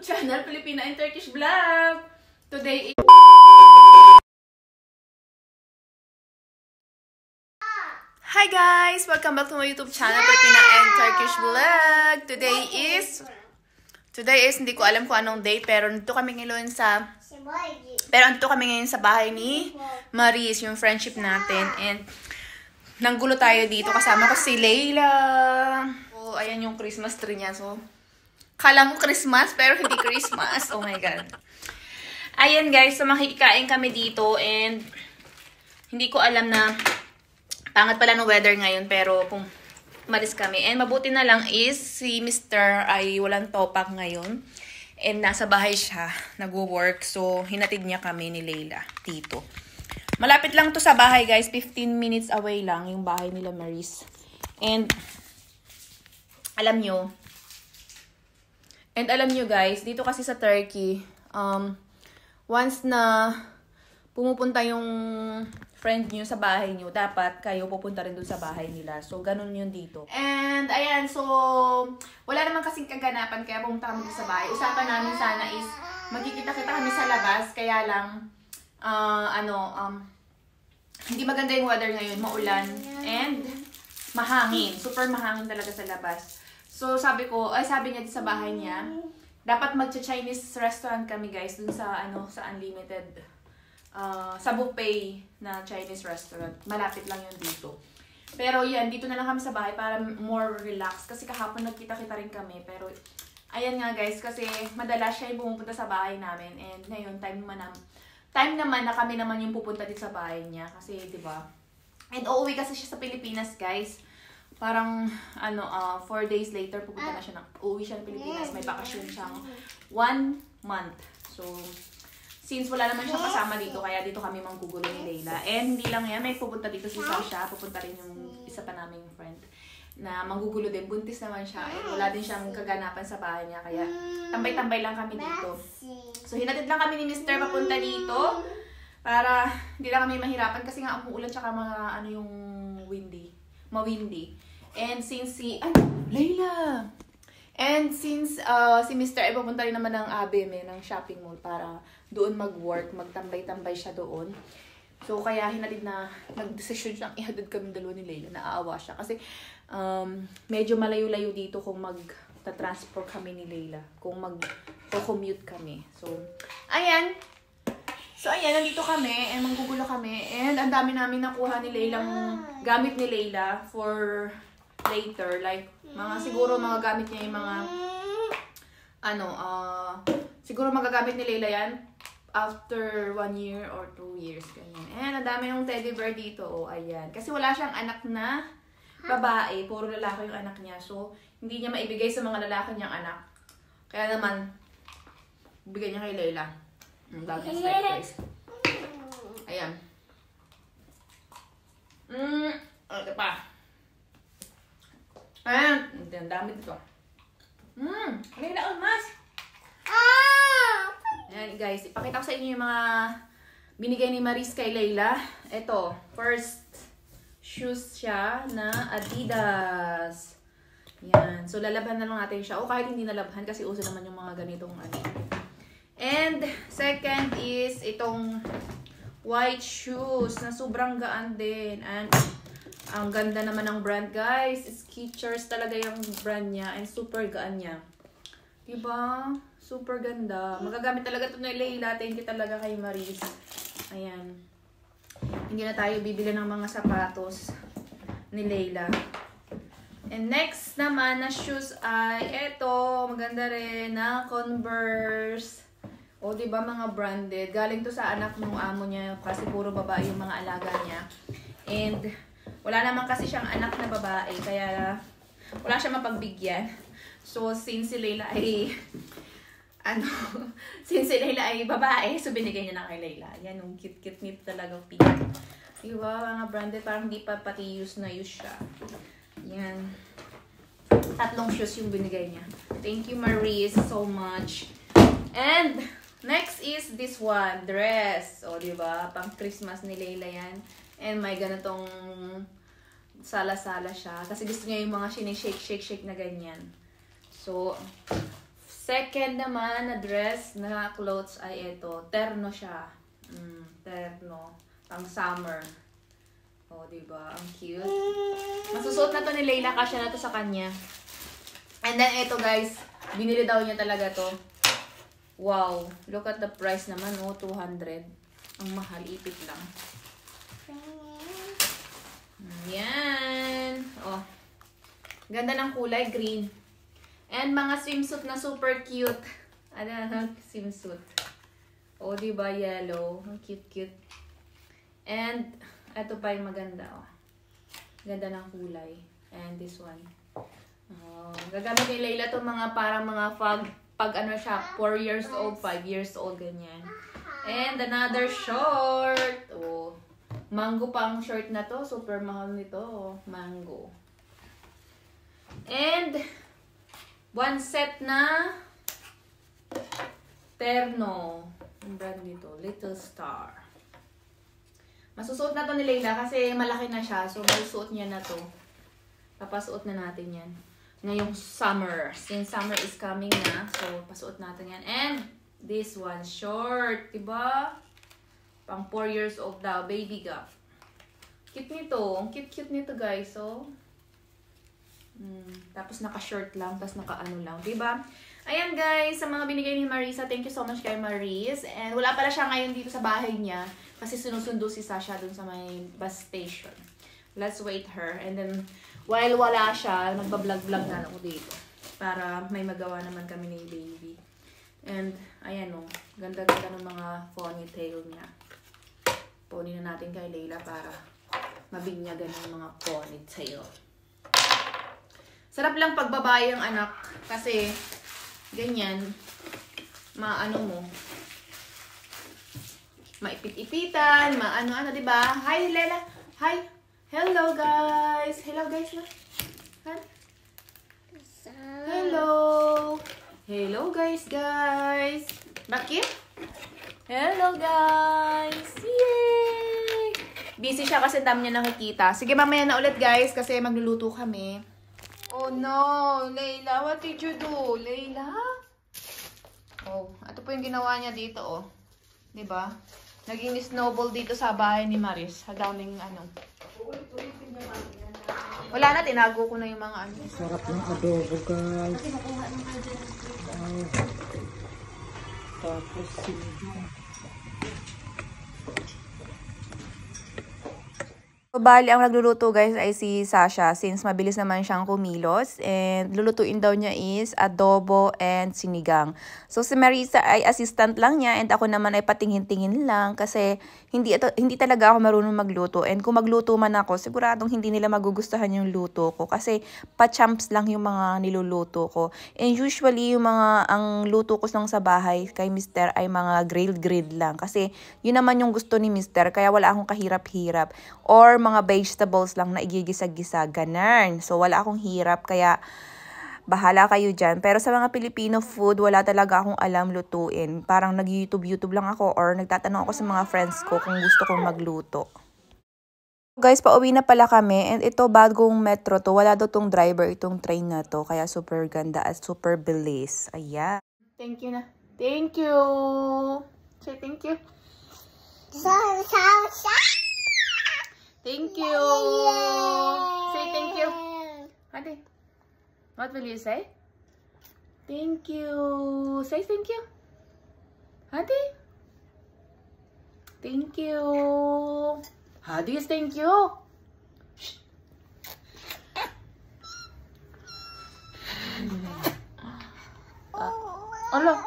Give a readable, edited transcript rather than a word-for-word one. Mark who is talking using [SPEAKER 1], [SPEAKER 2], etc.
[SPEAKER 1] YouTube channel, Filipina and Turkish Vlog. Today is... Hi guys! Welcome back to my YouTube channel, Filipina and Turkish Vlog. Today is, hindi ko alam kung anong date, pero nandito kami ngayon sa... sa bahay ni Maris, yung friendship natin. And nanggulo tayo dito. Kasama ko si Layla. So, ayan yung Christmas tree niya. So, kala mo Christmas, pero hindi Christmas. Oh my God. Ayan guys, so makikikain kami dito. And hindi ko alam na pangat pala ng weather ngayon. Pero kung malis kami. And mabuti na lang is si Mr. ay walang topak ngayon. And nasa bahay siya, nagwo-work. So, hinatid niya kami ni Layla dito. Malapit lang to sa bahay, guys. 15 minutes away lang yung bahay nila Maris. And, alam nyo guys, dito kasi sa Turkey, once na pumupunta yung friend nyo sa bahay nyo, dapat kayo pupunta rin dun sa bahay nila. So, ganun yun dito. And, ayan, so, wala naman kasing kaganapan, kaya pumunta kami sa bahay. Usapan namin sana is, magkikita-kita kami sa labas, kaya lang, hindi maganda yung weather ngayon, maulan, and mahangin. Super mahangin talaga sa labas. So, sabi niya sa bahay niya, dapat magcha-Chinese restaurant kami, guys, dun sa, sa Unlimited, sa buffet na Chinese restaurant. Malapit lang yun dito. Pero yan, dito na lang kami sa bahay para more relax. Kasi kahapon nagkita-kita rin kami. Pero, ayan nga guys, kasi madalas siya yung pumupunta sa bahay namin. And ngayon, time naman na kami naman yung pupunta dito sa bahay niya. Kasi, di ba? And uuwi kasi siya sa Pilipinas, guys. Parang, 4 days later, uuwi siya ng Pilipinas. May bakasyon siyang 1 month. So, since wala naman siyang kasama dito, kaya dito kami manggugulo ni Layla. And hindi lang yan, may pupunta dito si Sasha, pupunta rin yung isa pa naming friend na manggugulo din. Buntis naman siya, and wala din siyang kaganapan sa bahay niya, kaya tambay-tambay lang kami dito. So, hinatid lang kami ni Mr. papunta dito para hindi lang kami mahirapan kasi nga umuulan tsaka mga yung mawindy. And since Layla! And since si Mr. ay pupunta rin naman ng ABM, ng shopping mall, para doon mag-work, magtambay-tambay siya doon. So, kaya hinatid na, nag-decision siyang ihatid kami dalawa ni Layla. Naaawa siya. Kasi, medyo malayo-layo dito kung mag-transport kami ni Layla. Kung mag-commute kami. So, ayan. Nandito kami, and manggugulo kami. And ang dami namin nakuha ni Laylang gamit ni Layla for later. Like, siguro mga gamit niya yung mga, siguro magagamit ni Layla yan after 1 year or 2 years, ganyan. And ang dami ng teddy bear dito, ayan. Kasi wala siyang anak na babae, puro lalaki yung anak niya. So, hindi niya maibigay sa mga lalaki niyang anak. Kaya naman, bigyan niya kay Layla. Ang dami slide, guys. Ayan. Ito pa. Ayan, ang dami dito. Layla, almas! Ayan guys, ipakita ko sa inyo yung mga binigay ni Maris kay Layla. Ito, first shoes siya na Adidas. Yan, so lalabhan na lang natin siya. O kahit hindi nalabhan kasi uso naman yung mga ganitong And second is itong white shoes na sobrang gaan din. And ang ganda naman ng brand, guys. Skechers talaga yung brand niya. And super gaan niya. Diba? Super ganda. Magagamit talaga ito ni Layla. Thank you talaga kay Maris. Ayan. Hindi na tayo bibili ng mga sapatos ni Layla. And next naman na shoes ay ito. Maganda rin na Converse. O diba mga branded. Galing to sa anak ng amo niya. Kasi puro babae yung mga alaga niya. And wala naman kasi siyang anak na babae, kaya wala siya mapagbigyan. So, since si Layla ay, babae, so binigay niya na kay Layla. Yan, yung cute-cute nito talagang pink. Diba, mga branded, parang hindi pa pati use siya. Yan. 3 shoes yung binigay niya. Thank you, Maris, so much. And, next is this one, dress. O, diba, pang Christmas ni Layla yan. And may ganitong sala-sala siya. Kasi gusto niya yung mga sinishake-shake-shake na ganyan. So, Second naman na dress na clothes ay ito. Terno siya. Terno. Pang summer. Oh, diba? Ang cute. Masusuot na to ni Layla kasi na to sa kanya. And then ito guys, binili daw niya talaga to. Wow. Look at the price naman. Oh, 200. Ang mahal. Ipit lang. Yan. Oh. Ganda ng kulay. Green. And mga swimsuit na super cute. Ano, swimsuit. O, diba, yellow. Ang cute-cute. And, ito pa yung maganda, oh. Ganda ng kulay. And this one. Oh, gagamit ni Layla to mga parang mga pag ano siya, 4 years old, 5 years old, ganyan. And another short. Oh, mango pa ang short na to. Super mahal nito, oh. Mango. And, one set na terno. Ang brand nito, Little Star. Masusuot na to ni Layla kasi malaki na siya. So, masusuot niya na to. Papasuot na natin yan. Ngayong summer. Since summer is coming na. So, pasuot natin yan. And, this one, short. Diba? Pang 4 years old daw. Baby gap. Cute nito. Ang cute-cute nito, guys. So, tapos naka-short lang, tapos naka-ano lang, diba? Ayan guys, sa mga binigay ni Marisa, thank you so much kay Maris. And wala pala siya ngayon dito sa bahay niya kasi sinusundo si Sasha dun sa may bus station. Let's wait her. And then, while wala siya, nagbablog-vlog na ako dito para may magawa naman kami ni baby. And, ayan o, ganda-ganda ng mga ponytail niya. Pony na natin kay Layla para mabinyagan ng mga ponytail. Sarap lang pagbabae ang anak kasi ganyan, maano mo, maipit-ipitan, maano-ano, diba? Hi, Layla! Hi! Hello, guys! Hello, guys! Huh? Hello! Hello, guys! Bakit? Hello, guys! Yay! Busy siya kasi dami niya nakikita. Sige, mamaya na ulit, guys, kasi magluluto kami. Oh no, Layla, what did you do? Layla? Oh, ito po yung ginawa niya dito, oh. 'Di ba? Naging snowball dito sa bahay ni Maris. Hadaming ano. Wala na, tinago ko na yung mga ano.
[SPEAKER 2] Sarap ng adobo, guys. Tapos sinigang.
[SPEAKER 3] So, bali, ang nagluluto guys ay si Sasha since mabilis naman siyang kumilos and lulutuin daw niya is adobo and sinigang. So, si Marisa ay assistant lang niya and ako naman ay patingin-tingin lang kasi hindi talaga ako marunong magluto and kung magluto man ako, siguradong hindi nila magugustuhan yung luto ko kasi pa-champs lang yung mga niluluto ko. And usually, yung mga ang luto ko sa bahay kay Mr. ay mga grilled lang kasi yun naman yung gusto ni Mr. kaya wala akong kahirap-hirap or mga vegetables lang na igigisa-gisa, ganun. So, wala akong hirap, kaya bahala kayo dyan. Pero sa mga Filipino food, wala talaga akong alam lutuin. Parang nag-YouTube lang ako or nagtatanong ako sa mga friends ko kung gusto kong magluto. Guys, pauwi na pala kami. And ito, bagong metro to. Wala daw tong driver, itong train na to. Kaya super ganda at super bilis. Ayan.
[SPEAKER 1] Thank you na. Thank you. Say thank you. Thank you. Say thank you. Ate, what will you say? Thank you. Say thank you. Ate, thank you. How do you thank you? Shh. Allah.